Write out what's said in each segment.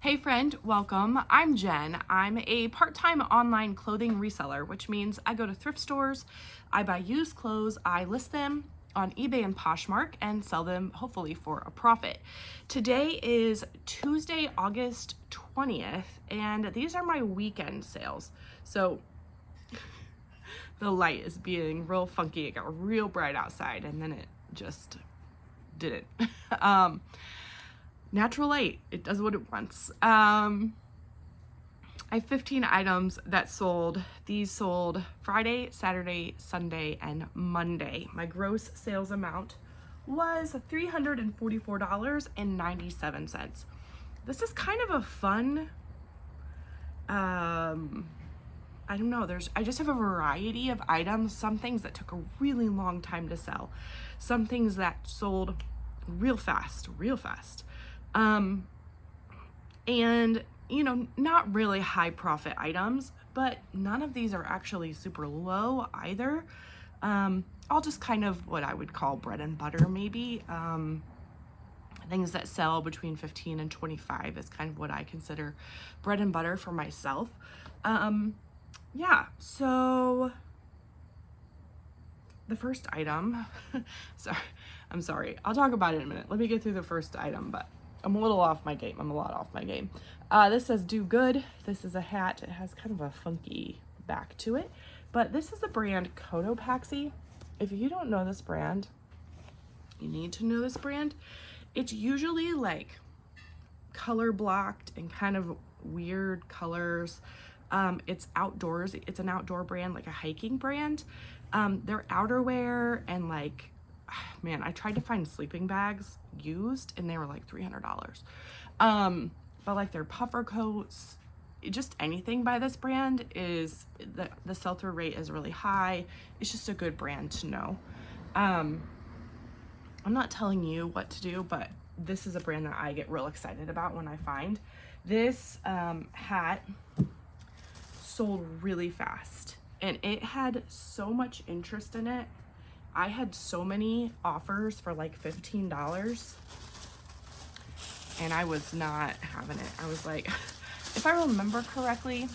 Hey friend, welcome. I'm Jen. I'm a part-time online clothing reseller, which means I go to thrift stores, I buy used clothes, I list them on eBay and Poshmark and sell them hopefully for a profit. Today is Tuesday, August 20th, and these are my weekend sales. So the light is being real funky. It got real bright outside and then it just didn't. Natural light, it does what it wants. I have 15 items that sold. These sold Friday, Saturday, Sunday, and Monday. My gross sales amount was $344.97. This is kind of a fun, I don't know, I just have a variety of items. Some things that took a really long time to sell. Some things that sold real fast. And you know, not really high profit items, but none of these are actually super low either. All just kind of what I would call bread and butter maybe. Things that sell between 15 and 25 is kind of what I consider bread and butter for myself. Yeah, so the first item, I'm sorry, I'll talk about it in a minute. Let me get through the first item, but I'm a little off my game. I'm a lot off my game. This says Do Good. This is a hat. It has kind of a funky back to it, but this is the brand Cotopaxi. If you don't know this brand, you need to know this brand. It's usually like color blocked and kind of weird colors. It's outdoors. It's an outdoor brand, like a hiking brand. Their outerwear and like, man, I tried to find sleeping bags used and they were like $300. But like their puffer coats, just anything by this brand is, the sell-through rate is really high. It's just a good brand to know. I'm not telling you what to do, but this is a brand that I get real excited about when I find. This hat sold really fast and it had so much interest in it. I had so many offers for like $15 and I was not having it. I was like, if I remember correctly,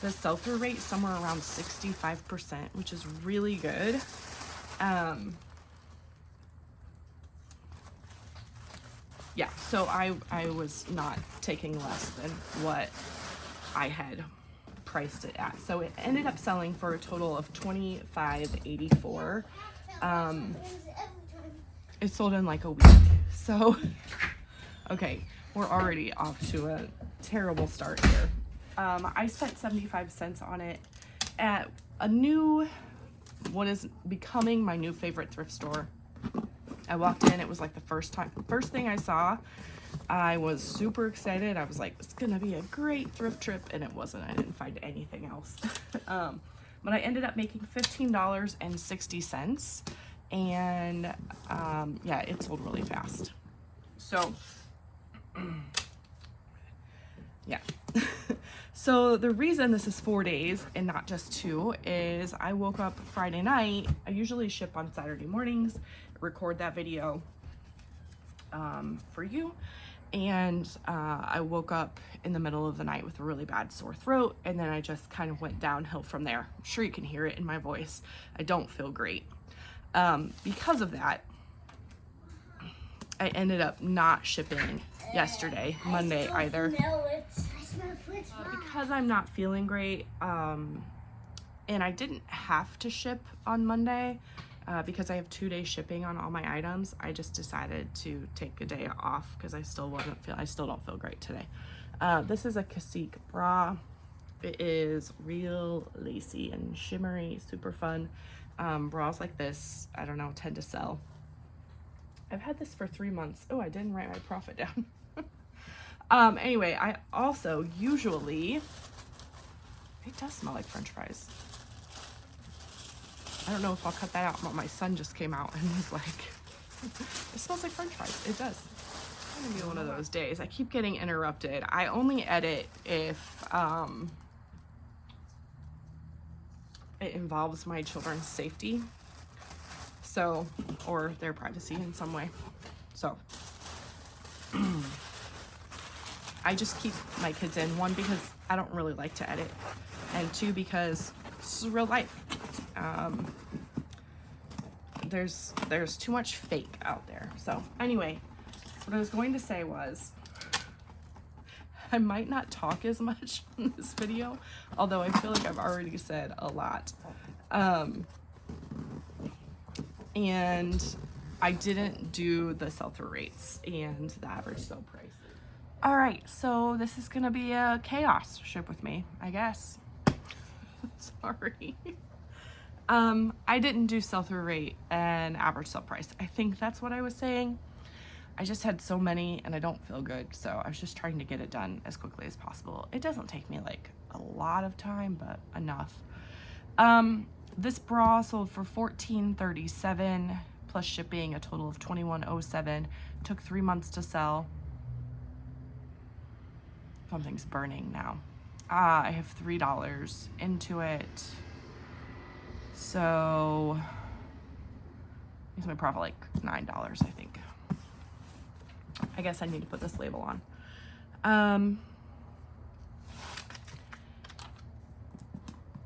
the sell-through rate somewhere around 65%, which is really good. Yeah, so I was not taking less than what I had priced it at. So it ended up selling for a total of $25.84. It sold in like a week. So, okay, we're already off to a terrible start here. I spent 75 cents on it at what is becoming my new favorite thrift store. I walked in, it was like the first thing I saw. I was super excited. I was like, it's gonna be a great thrift trip, and it wasn't. I didn't find anything else. But I ended up making $15.60, and yeah, it sold really fast. So yeah. So the reason this is 4 days and not just 2 is I woke up Friday night. I usually ship on Saturday mornings, record that video for you. And I woke up in the middle of the night with a really bad sore throat, and then I just kind of went downhill from there. I'm sure you can hear it in my voice. I don't feel great. Because of that, I ended up not shipping yesterday, Monday either. Because I'm not feeling great, and I didn't have to ship on Monday, because I have 2-day shipping on all my items. I just decided to take a day off because I still don't feel great today. This is a Cacique bra. It is real lacy and shimmery, super fun. Bras like this, I don't know, tend to sell. I've had this for 3 months. Oh, I didn't write my profit down. Anyway, I also usually, it does smell like French fries. I don't know if I'll cut that out, but my son just came out and was like, it smells like French fries. It does. It's gonna be one of those days. I keep getting interrupted. I only edit if it involves my children's safety, so, or their privacy in some way. So I just keep my kids in. One, because I don't really like to edit, and two, because this is real life. There's too much fake out there. So anyway, what I was going to say was, I might not talk as much in this video, although I feel like I've already said a lot. And I didn't do the sell-through rates and the average sale price. All right, so this is gonna be a chaos ship with me, I guess. Sorry. I didn't do sell-through rate and average sale price. I think that's what I was saying. I just had so many and I don't feel good, so I was just trying to get it done as quickly as possible. It doesn't take me like a lot of time, but enough. This bra sold for $14.37 plus shipping, a total of $21.07. Took 3 months to sell. Something's burning now. I have $3 into it. So it's my profit like $9, I think. I guess I need to put this label on.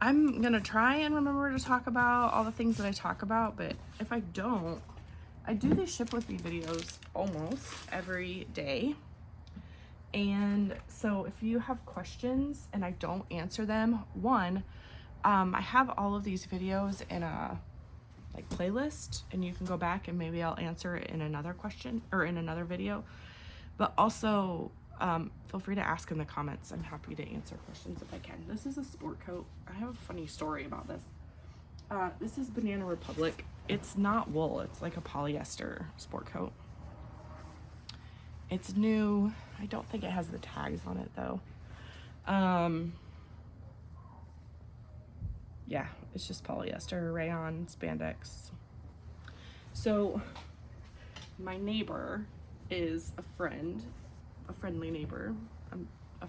I'm gonna try and remember to talk about all the things that I talk about, but if I don't, I do these ship with me videos almost every day. And so if you have questions and I don't answer them, one, I have all of these videos in a like playlist, and you can go back and maybe I'll answer it in another question or in another video. But also feel free to ask in the comments. I'm happy to answer questions if I can. This is a sport coat. I have a funny story about this. This is Banana Republic. It's not wool, it's like a polyester sport coat. It's new. I don't think it has the tags on it though. Yeah, it's just polyester, rayon, spandex. So my neighbor is a friendly neighbor, a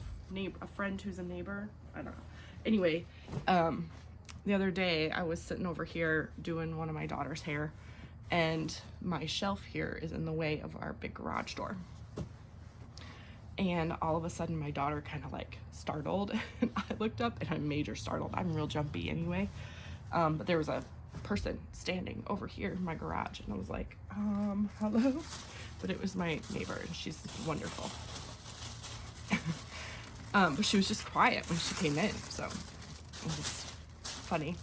friend who's a neighbor. I don't know. Anyway, the other day I was sitting over here doing one of my daughter's hair, and my shelf here is in the way of our big garage door. And all of a sudden my daughter kind of like startled, and I looked up and I'm major startled. I'm real jumpy anyway. But there was a person standing over here in my garage, and I was like, hello? But it was my neighbor, and she's wonderful. But she was just quiet when she came in, so it was funny.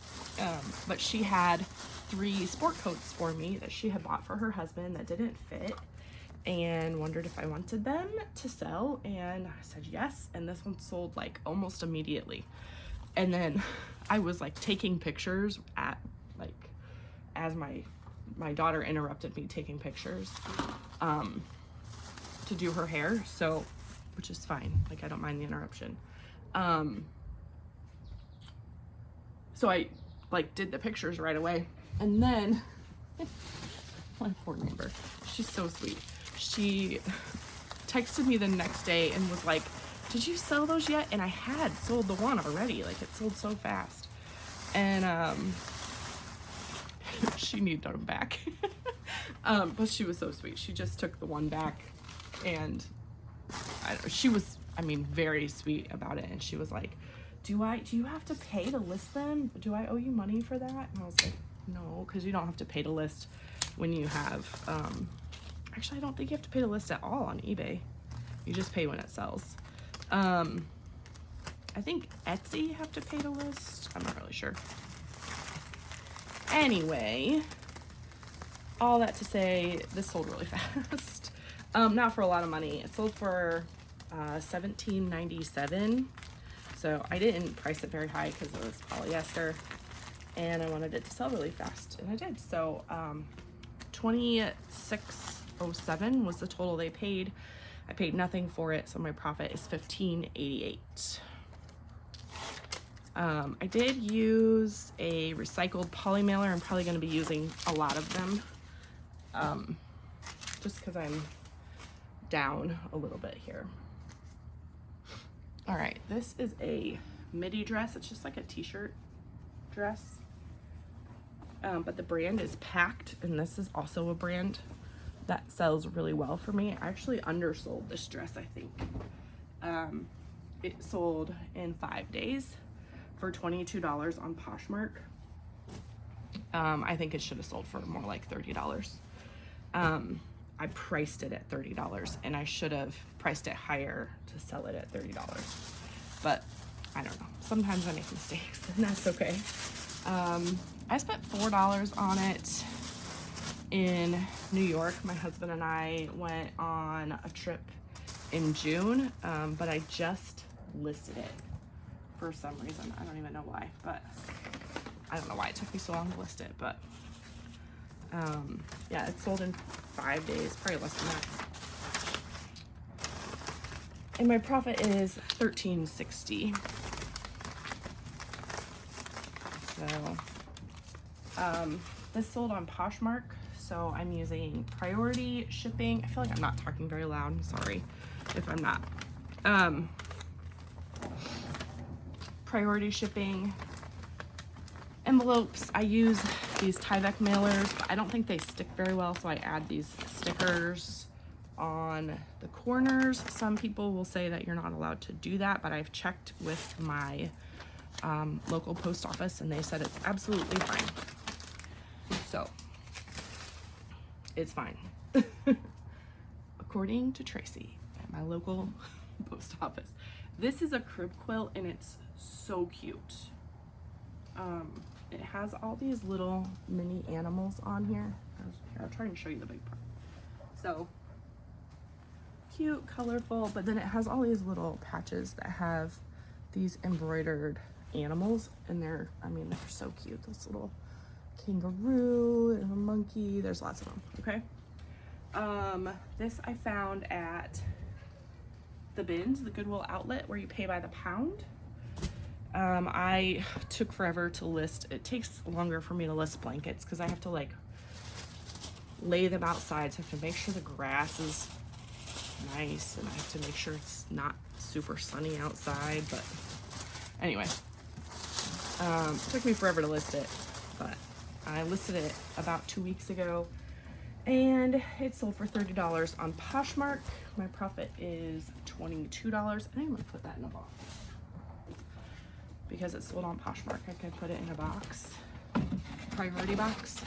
But she had 3 sport coats for me that she had bought for her husband that didn't fit, and wondered if I wanted them to sell, and I said yes, and this one sold like almost immediately. And then I was like taking pictures at like as my daughter interrupted me taking pictures to do her hair, so which is fine, like I don't mind the interruption. So I like did the pictures right away, and then my poor neighbor, she's so sweet. She texted me the next day and was like, did you sell those yet? And I had sold the one already, like it sold so fast. And she needed them back. But she was so sweet. She just took the one back, and she was, I mean, very sweet about it. And she was like, do you have to pay to list them? Do I owe you money for that? And I was like, no, because you don't have to pay to list when you have, actually, I don't think you have to pay to list at all on eBay. You just pay when it sells. I think Etsy you have to pay to list. I'm not really sure. Anyway, all that to say, this sold really fast. Not for a lot of money. It sold for $17.97. So I didn't price it very high because it was polyester, and I wanted it to sell really fast, and I did. So $26.07 was the total they paid. I paid nothing for it, so my profit is $15.88. I did use a recycled poly mailer. I'm probably going to be using a lot of them, just because I'm down a little bit here. All right, this is a midi dress. It's just like a t-shirt dress, but the brand is Packed, and this is also a brand that sells really well for me. I actually undersold this dress, I think. It sold in 5 days for $22 on Poshmark. I think it should have sold for more like $30. I priced it at $30 and I should have priced it higher to sell it at $30. But I don't know. Sometimes I make mistakes and that's okay. I spent $4 on it in New York. My husband and I went on a trip in June, but I just listed it for some reason. I don't even know why, but I don't know why it took me so long to list it, but yeah, it sold in 5 days, probably less than that. And my profit is $13.60. So this sold on Poshmark, so I'm using priority shipping. I feel like I'm not talking very loud. I'm sorry if I'm not. Priority shipping. Envelopes, I use these Tyvek mailers, but I don't think they stick very well, so I add these stickers on the corners. Some people will say that you're not allowed to do that, but I've checked with my local post office and they said it's absolutely fine. So it's fine. According to Tracy at my local post office. This is a crib quilt and it's so cute. It has all these little mini animals on here. I'll try and show you the big part. So cute, colorful, but then it has all these little patches that have these embroidered animals, and they're so cute. This little kangaroo and a monkey. There's lots of them. Okay. This I found at the bins, the Goodwill outlet, where you pay by the pound. I took forever to list. It takes longer for me to list blankets because I have to like lay them outside. So I have to make sure the grass is nice and I have to make sure it's not super sunny outside. But anyway, it took me forever to list it, but I listed it about 2 weeks ago and it sold for $30 on Poshmark. My profit is $22, and I'm gonna put that in a box. Because it's sold on Poshmark, I can put it in a box, priority box.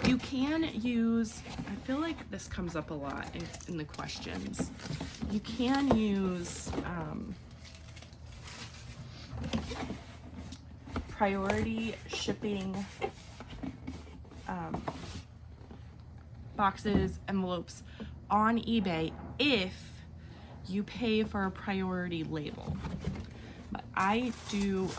You can use, I feel like this comes up a lot in the questions. You can use priority shipping boxes, envelopes on eBay if you pay for a priority label. But I do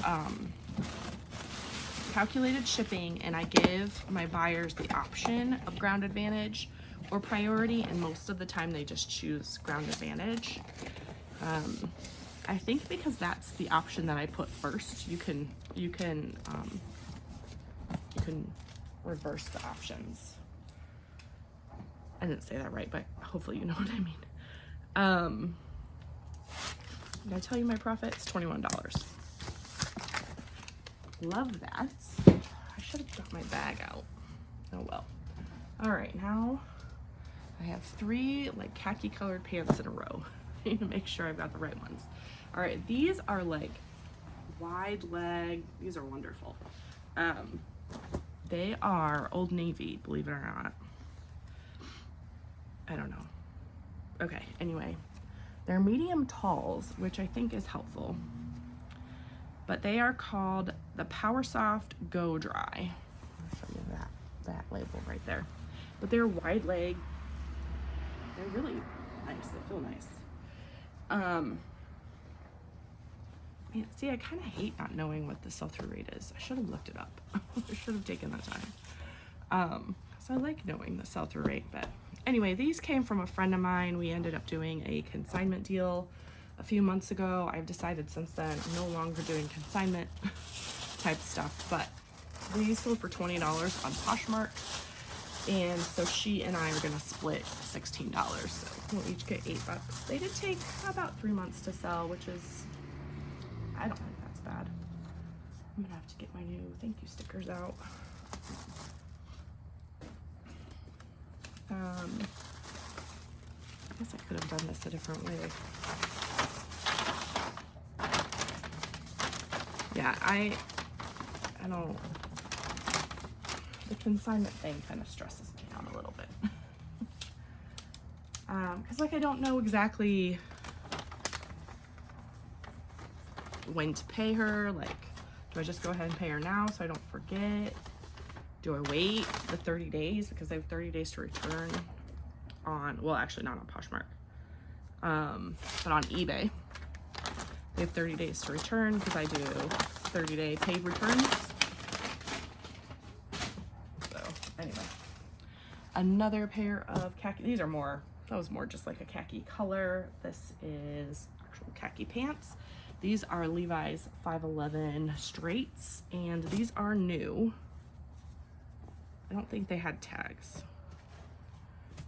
calculated shipping and I give my buyers the option of Ground Advantage or priority, and most of the time they just choose Ground Advantage. I think because that's the option that I put first, you can reverse the options. I didn't say that right, but hopefully you know what I mean. Did I tell you my profit? It's $21. Love that. I should have got my bag out. Oh well. All right, now I have 3 like khaki colored pants in a row. I need to make sure I've got the right ones. All right, these are like wide leg. These are wonderful. They are Old Navy, believe it or not. I don't know. Okay, anyway. They're medium talls, which I think is helpful. But they are called the Power Soft Go Dry. I'll show you that label right there. But they're wide leg. They're really nice. They feel nice. See, I kind of hate not knowing what the sell-through rate is. I should have looked it up. I should have taken that time. So I like knowing the sell-through rate, but anyway, these came from a friend of mine. We ended up doing a consignment deal a few months ago. I've decided since then I'm no longer doing consignment type stuff, but these sold for $20 on Poshmark. And so she and I are gonna split $16. So we'll each get $8. They did take about 3 months to sell, which is, I don't think that's bad. I'm gonna have to get my new thank you stickers out. I guess I could have done this a different way. Yeah, I don't, the consignment thing kind of stresses me out a little bit. Because like I don't know exactly when to pay her. Like, do I just go ahead and pay her now so I don't forget? Do I wait the 30 days because they have 30 days to return on, well, actually not on Poshmark, but on eBay. They have 30 days to return because I do 30-day paid returns. So anyway, another pair of khaki. These are more, that was more just like a khaki color. This is actual khaki pants. These are Levi's 511 straights, and these are new. I don't think they had tags.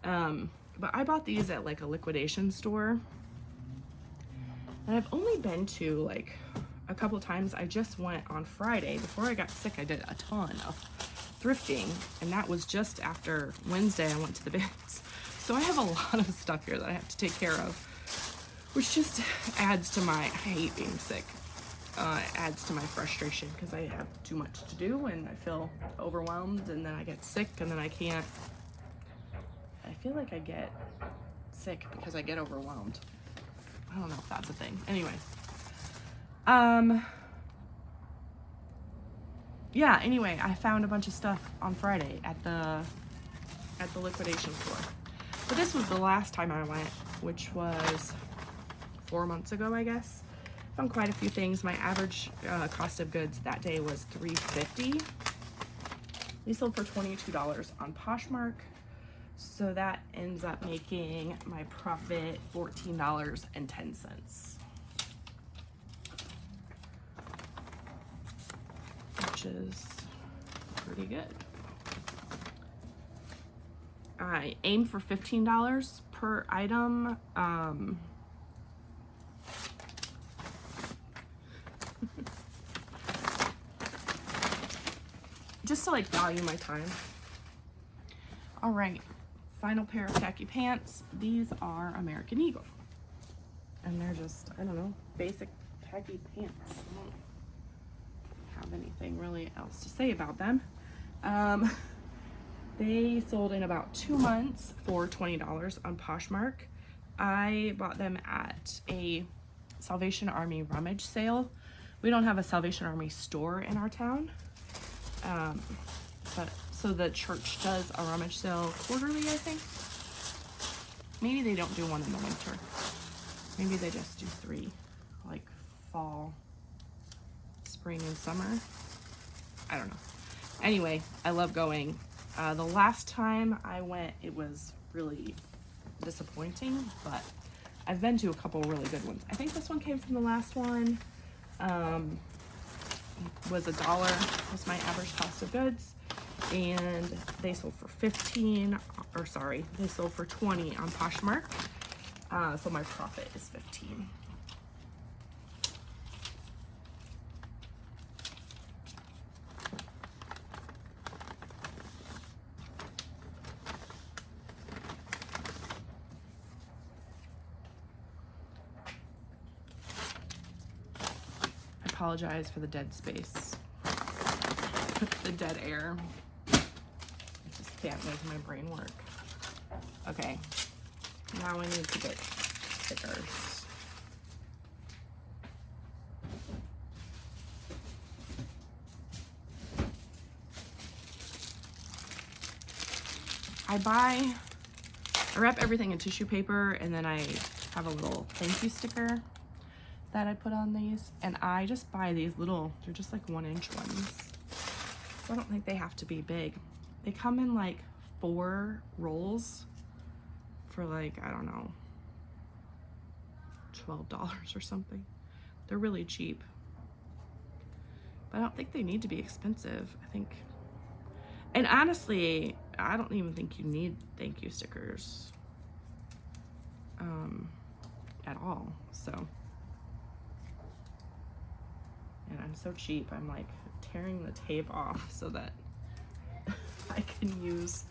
But I bought these at like a liquidation store. And I've only been to like a couple times. I just went on Friday. Before I got sick, I did a ton of thrifting. And that was just after Wednesday I went to the bins. So I have a lot of stuff here that I have to take care of, which just adds to my, I hate being sick. It adds to my frustration because I have too much to do and I feel overwhelmed, and then I get sick and then I can't. I feel like I get sick because I get overwhelmed. I don't know if that's a thing. Anyway. Yeah, anyway, I found a bunch of stuff on Friday at the liquidation store. But this was the last time I went, which was 4 months ago, I guess. Found quite a few things. My average cost of goods that day was $3.50. These sold for $22 on Poshmark. So that ends up making my profit $14.10. Which is pretty good. I aim for $15 per item. Just to like value my time. All right, final pair of khaki pants. These are American Eagle. And they're just, I don't know, basic khaki pants. I don't have anything really else to say about them. They sold in about 2 months for $20 on Poshmark. I bought them at a Salvation Army rummage sale. We don't have a Salvation Army store in our town. But so the church does a rummage sale quarterly, I think. Maybe they don't do one in the winter. Maybe they just do 3, like fall, spring, and summer. I don't know. Anyway, I love going. The last time I went, it was really disappointing, but I've been to a couple really good ones. I think this one came from the last one. Was $1 was my average cost of goods, and they sold for 15, or sorry, they sold for 20 on Poshmark. So my profit is 15. Apologize for the dead space, the dead air. I just can't make my brain work. Okay, now I need to get stickers. I wrap everything in tissue paper, and then I have a little thank you sticker that I put on these, and I just buy these little, they're just like 1-inch ones, so I don't think they have to be big. They come in like 4 rolls for like, I don't know, $12 or something. They're really cheap, but I don't think they need to be expensive. I think, and honestly, I don't even think you need thank you stickers at all. So, and I'm so cheap, I'm like tearing the tape off so that I can use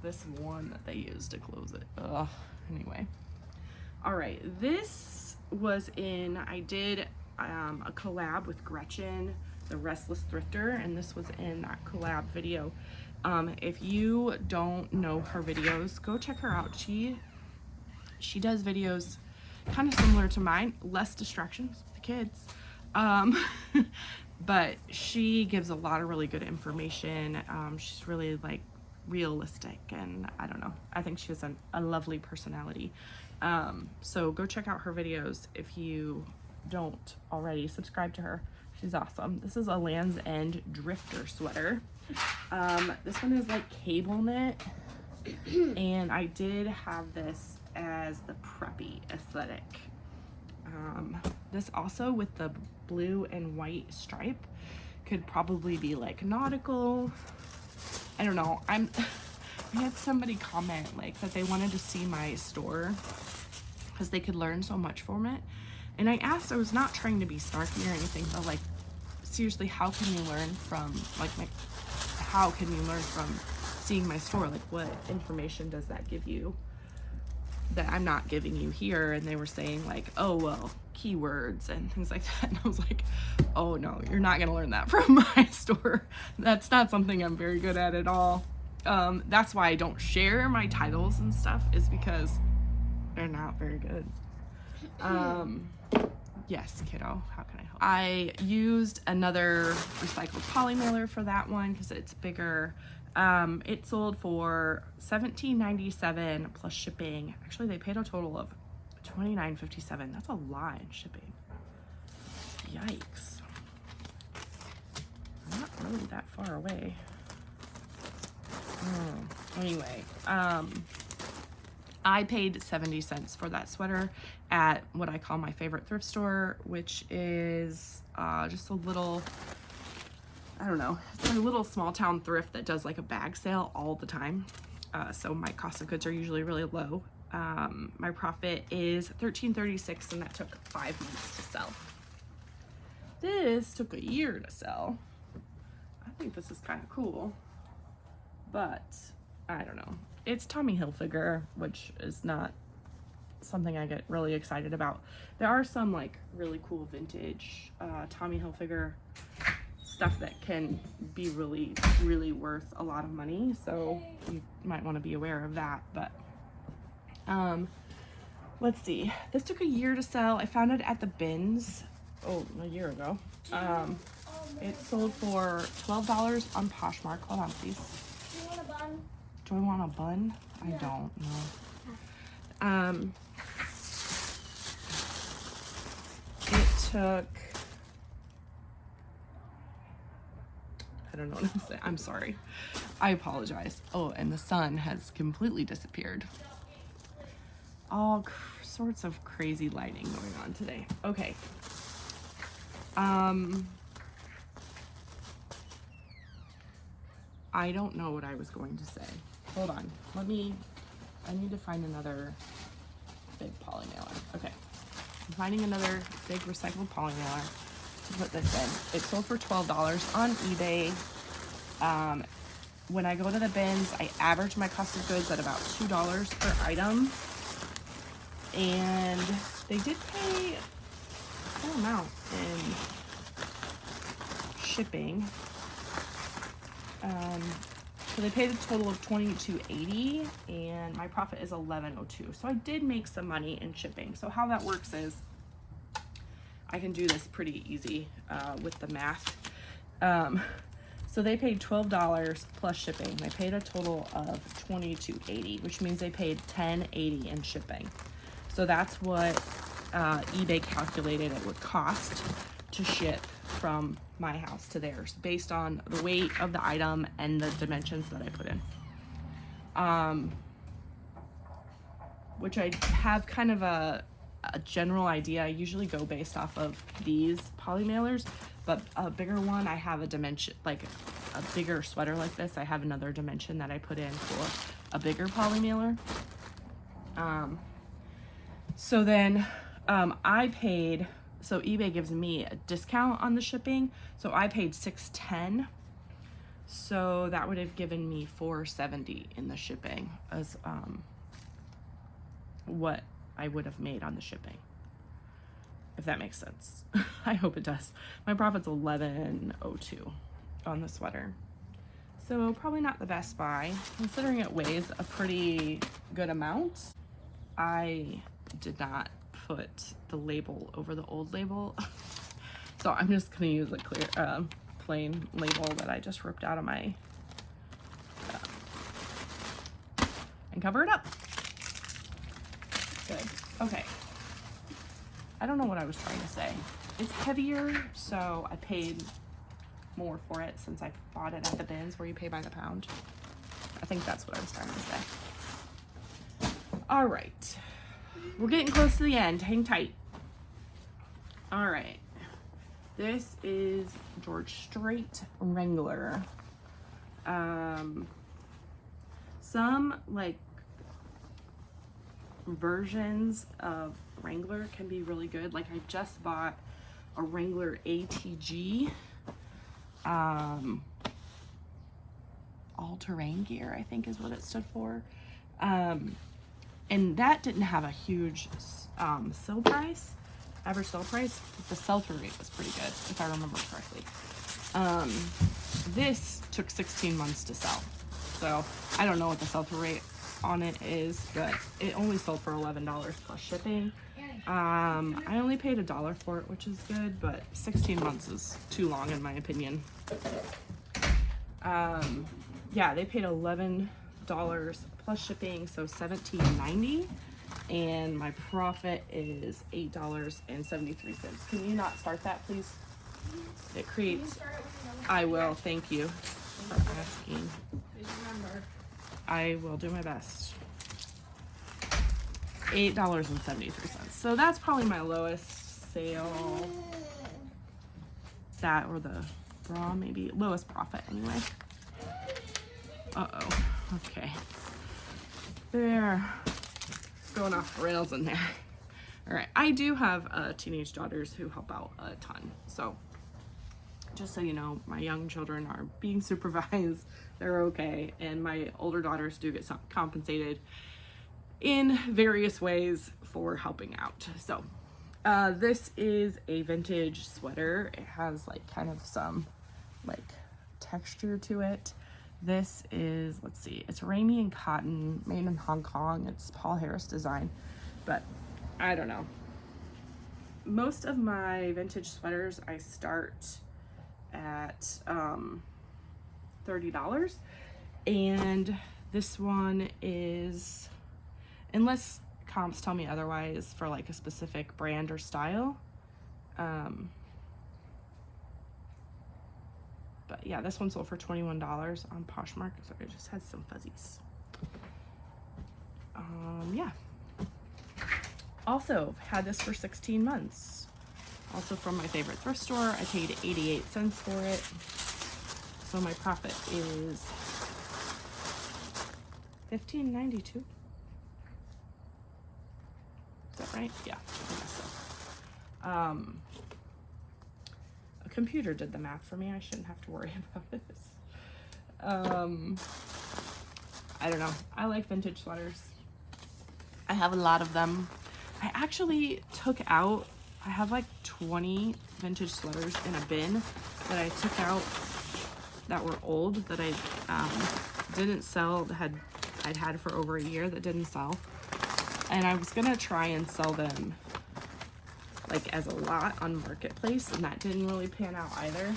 this one that they used to close it. Ugh. Anyway. All right. This was I did a collab with Gretchen, the Restless Thrifter, and this was in that collab video. If you don't know her videos, go check her out. She does videos kind of similar to mine, less distractions with the kids. But she gives a lot of really good information. She's really like realistic, and I don't know, I think she has a lovely personality. So go check out her videos if you don't already. Subscribe to her. She's awesome. This is a Land's End Drifter sweater. This one is like cable knit, and I did have this as the preppy aesthetic. This also with the blue and white stripe could probably be like nautical. I don't know. I had somebody comment like that they wanted to see my store because they could learn so much from it. And I asked, I was not trying to be snarky or anything, but like, seriously, how can you learn from how can you learn from seeing my store? Like, what information does that give you that I'm not giving you here? And they were saying like, oh, well, keywords and things like that. And I was like, oh no, you're not gonna learn that from my store. That's not something I'm very good at all. That's why I don't share my titles and stuff, is because they're not very good. Yes, kiddo, how can I help? I used another recycled poly mailer for that one because it's bigger. It sold for $17.97 plus shipping. Actually, they paid a total of $29.57. That's a lot in shipping. Yikes. I'm not really that far away. Anyway, I paid 70 cents for that sweater at what I call my favorite thrift store, which is just a little, I don't know, it's a little small town thrift that does like a bag sale all the time. So my cost of goods are usually really low. My profit is $13.36, and that took 5 months to sell. This took a year to sell. I think this is kind of cool, but I don't know. It's Tommy Hilfiger, which is not something I get really excited about. There are some like really cool vintage Tommy Hilfiger stuff that can be really, really worth a lot of money. So you might want to be aware of that. But let's see. This took a year to sell. I found it at the bins, a year ago. It sold for $12 on Poshmark. Hold on, please. Do you want a bun? Do I want a bun? I don't know. It took, I don't know what I'm saying. I'm sorry. I apologize. Oh, and the sun has completely disappeared. All sorts of crazy lighting going on today. Okay. I don't know what I was going to say. Hold on. I need to find another big poly mailer. Okay. I'm finding another big recycled poly mailer to put this in. It sold for $12 on eBay. When I go to the bins, I average my cost of goods at about $2 per item. And they did pay a full amount in shipping. So they paid a total of $22.80, and my profit is $11.02. So I did make some money in shipping. So how that works is I can do this pretty easy with the math. So they paid $12 plus shipping. They paid a total of $22.80, which means they paid $10.80 in shipping. So that's what eBay calculated it would cost to ship from my house to theirs based on the weight of the item and the dimensions that I put in. Which I have kind of a general idea. I usually go based off of these poly mailers, but a bigger one, I have a dimension, like a bigger sweater like this, I have another dimension that I put in for a bigger poly mailer. So then I paid, so eBay gives me a discount on the shipping, so I paid $6.10 So that would have given me $4.70 in the shipping as what I would have made on the shipping, if that makes sense. I hope it does. My profit's $11.02 on the sweater. So probably not the best buy, considering it weighs a pretty good amount. I did not put the label over the old label. So I'm just gonna use a clear, plain label that I just ripped out of my, and cover it up. Good, okay. I don't know what I was trying to say. It's heavier, so I paid more for it since I bought it at the bins where you pay by the pound. I think that's what I was trying to say. All right, we're getting close to the end. Hang tight. All right, this is George Strait Wrangler. Some like versions of Wrangler can be really good. Like I just bought a Wrangler ATG. All-terrain gear, I think is what it stood for. And that didn't have a huge sell price, average sell price. But the sell-through rate was pretty good, if I remember correctly. This took 16 months to sell. So I don't know what the sell-through rate on it is, but it only sold for $11 plus shipping. I only paid $1 for it, which is good, but 16 months is too long in my opinion. Yeah, they paid $11 plus shipping, so $17.90, and my profit is $8.73. Can you not start that, please? It creates. I will. Thank you for asking. I will do my best. $8.73. So that's probably my lowest sale. That or the bra, maybe lowest profit anyway. Uh-oh. Okay. There. Going off the rails in there. All right. I do have teenage daughters who help out a ton. So just so you know, my young children are being supervised. They're okay. And my older daughters do get compensated in various ways for helping out. So this is a vintage sweater. It has like kind of some like texture to it. This is, let's see, it's Ramie and cotton, made in Hong Kong. It's Paul Harris design, but I don't know. Most of my vintage sweaters I start at $30, and this one is, unless comps tell me otherwise, for like a specific brand or style. But yeah, this one sold for $21 on Poshmark. So it just has some fuzzies. Yeah. Also had this for 16 months. Also from my favorite thrift store. I paid 88 cents for it. So my profit is $15.92. Is that right? Yeah, I guess so. A computer did the math for me. I shouldn't have to worry about this. I don't know. I like vintage sweaters. I have a lot of them. I actually took out, I have like 20 vintage sweaters in a bin that I took out that were old, that I didn't sell, that I'd had for over a year that didn't sell. And I was gonna try and sell them like as a lot on Marketplace, and that didn't really pan out either.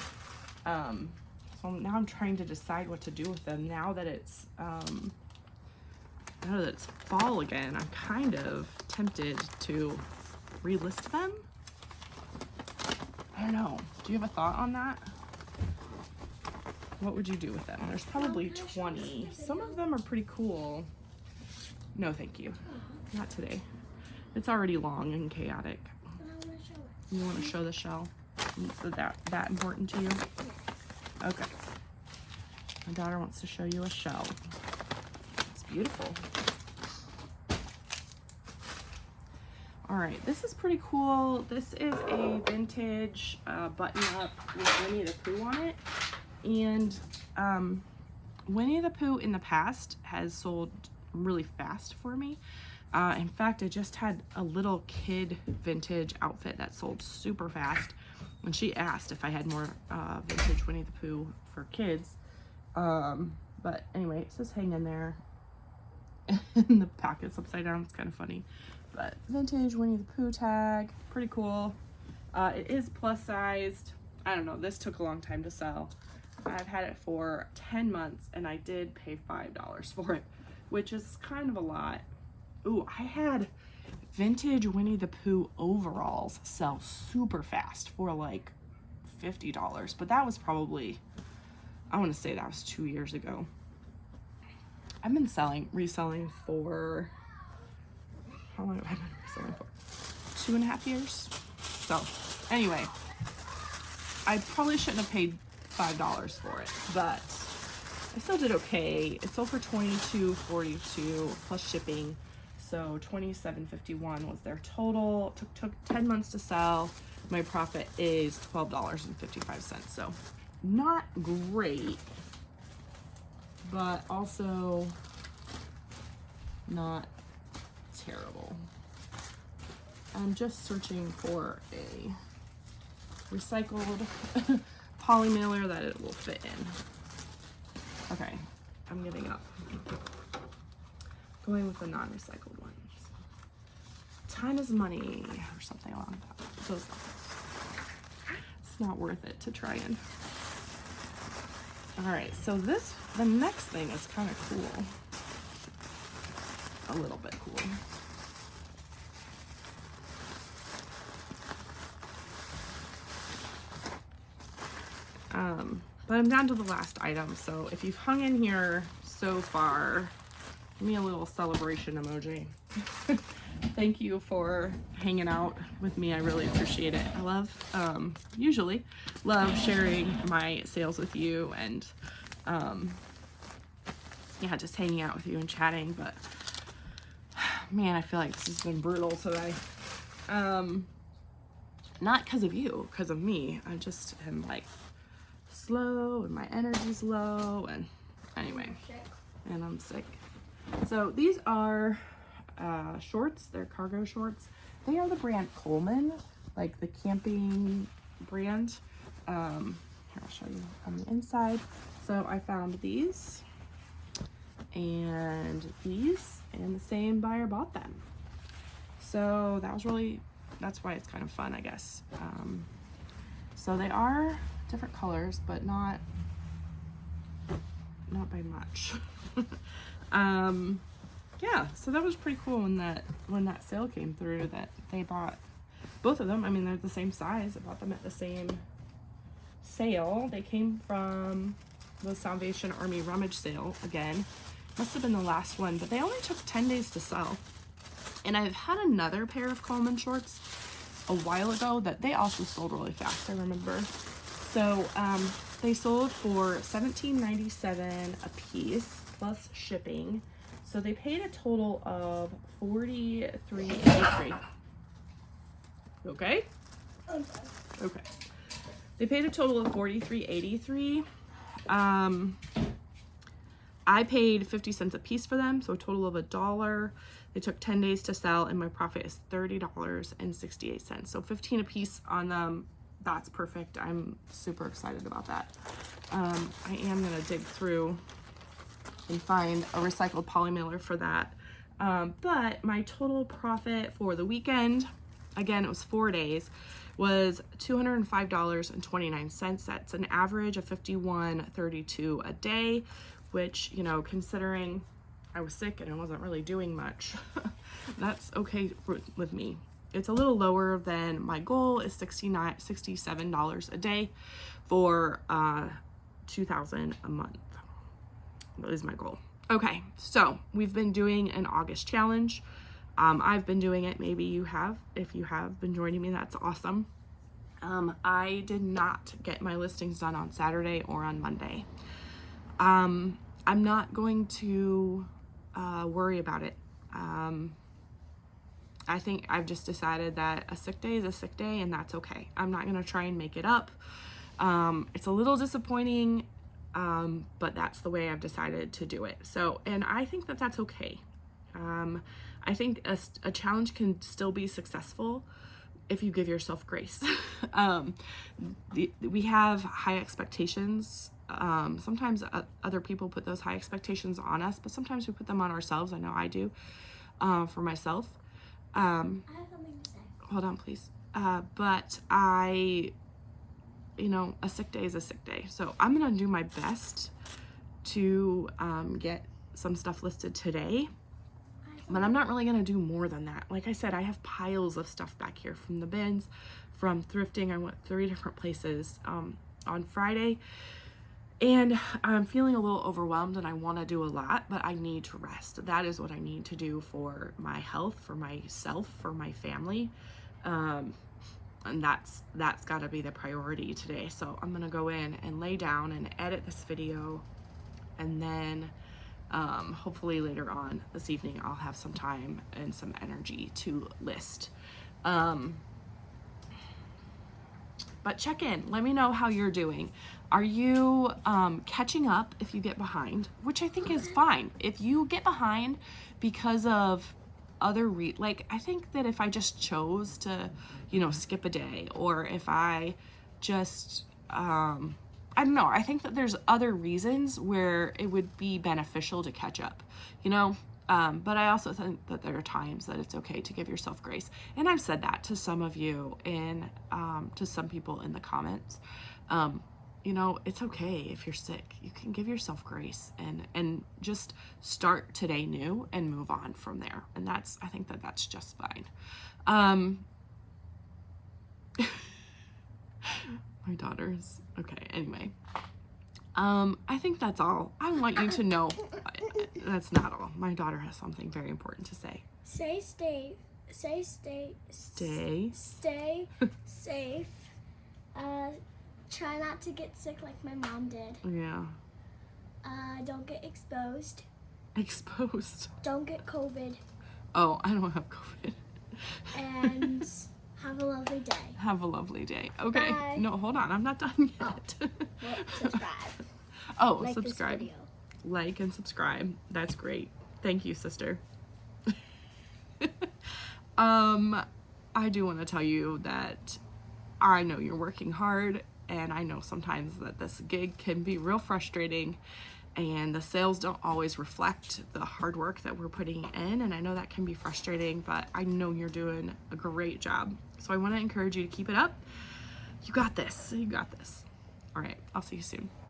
So now I'm trying to decide what to do with them now that it's fall again. I'm kind of tempted to relist them. I don't know. Do you have a thought on that? What would you do with them? There's probably 20. Some of them are pretty cool. No, thank you. Not today. It's already long and chaotic. You want to show the shell? Is that important to you? Okay. My daughter wants to show you a shell. It's beautiful. All right, this is pretty cool. This is a vintage button-up with Winnie the Pooh on it. And Winnie the Pooh in the past has sold really fast for me. In fact, I just had a little kid vintage outfit that sold super fast when she asked if I had more vintage Winnie the Pooh for kids. But anyway, it says hang in there. And the packet's upside down. It's kind of funny. But vintage Winnie the Pooh tag, pretty cool. It is plus sized. I don't know, this took a long time to sell. I've had it for 10 months and I did pay $5 for it, which is kind of a lot. Ooh, I had vintage Winnie the Pooh overalls sell super fast for like $50, but that was probably, I want to say that was 2 years ago. I've been reselling for, how long have I been reselling for? 2.5 years. So anyway, I probably shouldn't have paid $5 for it, but I still did okay. It sold for $22.42 plus shipping, so $27.51 was their total. Took 10 months to sell. My profit is $12.55, so not great, but also not terrible. I'm just searching for a recycled poly mailer that it will fit in. Okay, I'm giving up. Going with the non-recycled ones. Time is money, or something along those lines. It's not worth it to try and. All right, so the next thing is kind of cool. A little bit cool. But I'm down to the last item, so if you've hung in here so far, give me a little celebration emoji. Thank you for hanging out with me. I really appreciate it. I love, usually love sharing my sales with you and, yeah, just hanging out with you and chatting, but man, I feel like this has been brutal today. Not because of you, because of me. I just am like slow and my energy's low, and anyway, and I'm sick. So these are shorts. They're cargo shorts. They are the brand Coleman, like the camping brand. Here, I'll show you on the inside. So I found these and these, and the same buyer bought them. So that was really, that's why it's kind of fun, I guess. So they are different colors, but not by much. Yeah, so that was pretty cool when that sale came through, that they bought both of them. I mean, they're the same size. I bought them at the same sale. They came from the Salvation Army rummage sale again. Must have been the last one, but they only took 10 days to sell. And I've had another pair of Coleman shorts a while ago that they also sold really fast, I remember. So they sold for $17.97 a piece plus shipping. So they paid a total of $43.83. Okay? Okay. They paid a total of $43.83. I paid 50 cents a piece for them, so a total of $1. They took 10 days to sell, and my profit is $30.68. So 15 a piece on them. That's perfect. I'm super excited about that. I am gonna dig through and find a recycled poly mailer for that. But my total profit for the weekend, again, it was 4 days, was $205.29. That's an average of $51.32 a day, which, you know, considering I was sick and I wasn't really doing much, that's okay with me. It's a little lower than my goal is $67 a day for $2,000 a month. That is my goal. Okay, so we've been doing an August challenge. I've been doing it. Maybe you have. If you have been joining me, that's awesome. I did not get my listings done on Saturday or on Monday. I'm not going to worry about it. I think I've just decided that a sick day is a sick day, and that's okay. I'm not going to try and make it up. It's a little disappointing but that's the way I've decided to do it. So, and I think that that's okay. I think a challenge can still be successful if you give yourself grace. We have high expectations. Sometimes other people put those high expectations on us, but sometimes we put them on ourselves. I know I do, for myself. I have something to say. Hold on, please. But a sick day is a sick day. So I'm going to do my best to get some stuff listed today. But I'm not really going to do more than that. Like I said, I have piles of stuff back here from the bins, from thrifting. I went 3 different places on Friday. And I'm feeling a little overwhelmed and I want to do a lot, but I need to rest. That is what I need to do for my health, for myself, for my family. And that's got to be the priority today. So I'm going to go in and lay down and edit this video, and then hopefully later on this evening I'll have some time and some energy to list. But check in. Let me know how you're doing. Are you catching up if you get behind? Which I think is fine. If you get behind because of other I think that if I just chose to, skip a day, or if I just, I don't know, I think that there's other reasons where it would be beneficial to catch up, but I also think that there are times that it's okay to give yourself grace. And I've said that to some of you to some people in the comments. It's okay if you're sick. You can give yourself grace and just start today new and move on from there. And I think that that's just fine. My daughter's okay. Anyway, I think that's all. I want you to know that's not all. My daughter has something very important to say. Stay safe. Try not to get sick like my mom did. Yeah. Don't get exposed. Exposed? Don't get COVID. Oh, I don't have COVID. And have a lovely day. Have a lovely day. Okay. Bye. No, hold on. I'm not done yet. Well, subscribe. Oh, Like subscribe. this video. Like and subscribe. That's great. Thank you, sister. I do want to tell you that I know you're working hard, and I know sometimes that this gig can be real frustrating, and the sales don't always reflect the hard work that we're putting in, and I know that can be frustrating, but I know you're doing a great job. So I want to encourage you to keep it up. You got this. You got this. All right. I'll see you soon.